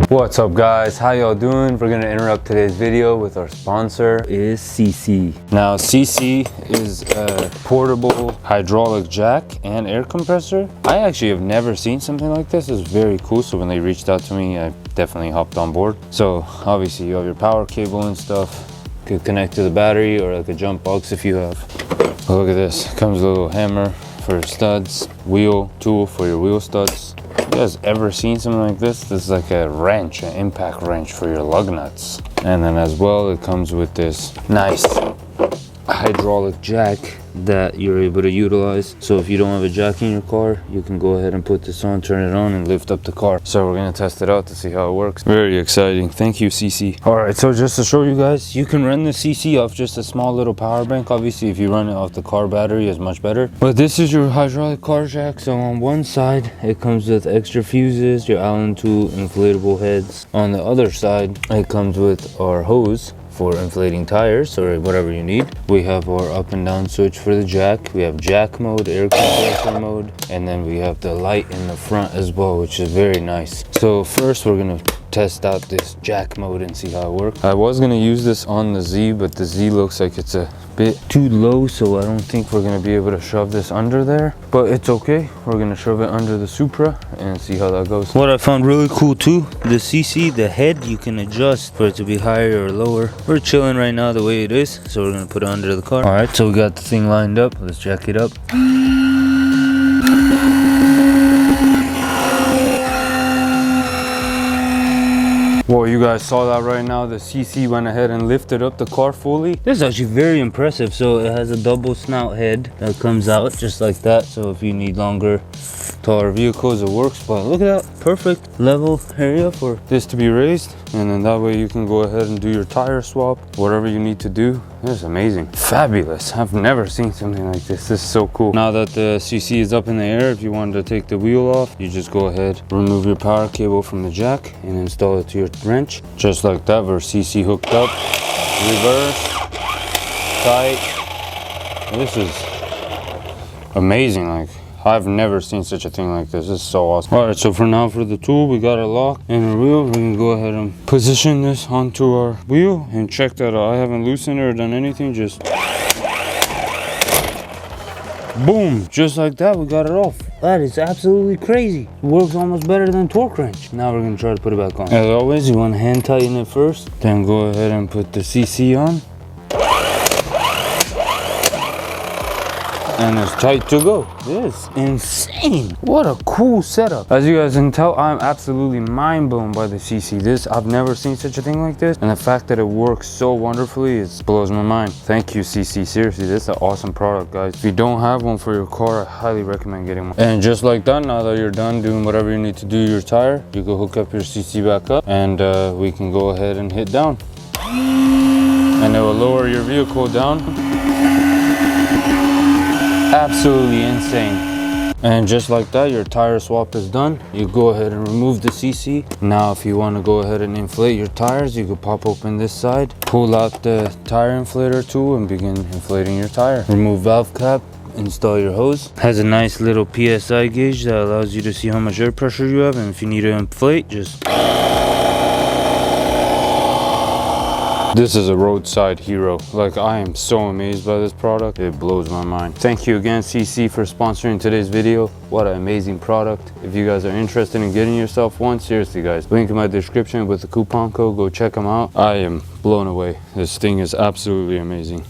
What's up guys, how y'all doing? We're gonna interrupt today's video with our sponsor is Seesii. Now Seesii is a portable hydraulic jack and air compressor. I actually have never seen something like this. It's very cool, so when they reached out to me, I definitely hopped on board. So obviously you have your power cable and stuff. You could connect to the battery or like a jump box if you have. Oh, look at this, comes a little hammer for studs, wheel tool for your wheel studs. You guys ever seen something like this? This is like a wrench, an impact wrench for your lug nuts. And then as well, it comes with this nice hydraulic jack that you're able to utilize. So if you don't have a jack in your car, you can go ahead and put this on, turn it on, and lift up the car. So we're gonna test it out to see how it works. Very exciting. Thank you, Seesii. All right, so just to show you guys, you can run the Seesii off just a small little power bank. Obviously, if you run it off the car battery, it's much better. But this is your hydraulic car jack. So on one side, it comes with extra fuses, your Allen tool, inflatable heads. On the other side, it comes with our hose for inflating tires or whatever you need. We have our up and down switch for the jack. We have jack mode, air compressor mode, and then we have the light in the front as well, which is very nice. So first we're gonna test out this jack mode and see how it works. I was gonna use this on the Z, but the Z looks like it's a bit too low, so I don't think we're gonna be able to shove this under there, but it's okay. We're gonna shove it under the Supra and see how that goes. What I found really cool too, the Seesii, the head, you can adjust for it to be higher or lower. We're chilling right now the way it is, so we're gonna put it under the car. All right, so we got the thing lined up. Let's jack it up. Well, you guys saw that right now. The Seesii went ahead and lifted up the car fully. This is actually very impressive. So it has a double snout head that comes out just like that. So if you need longer, taller vehicles, it works. But look at that, perfect level area for this to be raised. And then that way you can go ahead and do your tire swap, whatever you need to do. This is amazing, fabulous. I've never seen something like this. This is so cool. Now that the Seesii is up in the air, if you wanted to take the wheel off, you just go ahead, remove your power cable from the jack and install it to your wrench. Just like that, we're Seesii hooked up, reverse, tight. This is amazing. Like, I've never seen such a thing like this. This is so awesome. All right, so for now, for the tool, we got our lock and our wheel. We're gonna go ahead and position this onto our wheel and check that out. I haven't loosened it or done anything, just boom, just like that, we got it off. That is absolutely crazy. It works almost better than torque wrench. Now we're gonna try to put it back on. As always, you wanna hand tighten it first, then go ahead and put the Seesii on. And it's tight to go. This is insane. What a cool setup. As you guys can tell, I'm absolutely mind blown by the Seesii. This, I've never seen such a thing like this. And the fact that it works so wonderfully, it blows my mind. Thank you, Seesii. Seriously, this is an awesome product, guys. If you don't have one for your car, I highly recommend getting one. And just like that, now that you're done doing whatever you need to do your tire, you go hook up your Seesii back up and we can go ahead and hit down. And it will lower your vehicle down. Absolutely insane. And just like that, your tire swap is done. You go ahead and remove the Seesii. Now if you want to go ahead and inflate your tires, you can pop open this side, pull out the tire inflator tool and begin inflating your tire. Remove valve cap, install your hose. Has a nice little PSI gauge that allows you to see how much air pressure you have, and if you need to inflate, just this is a roadside hero. Like, I am so amazed by this product. It blows my mind. Thank you again, Seesii, for sponsoring today's video. What an amazing product. If you guys are interested in getting yourself one, seriously guys, link in my description with the coupon code. Go check them out. I am blown away. This thing is absolutely amazing.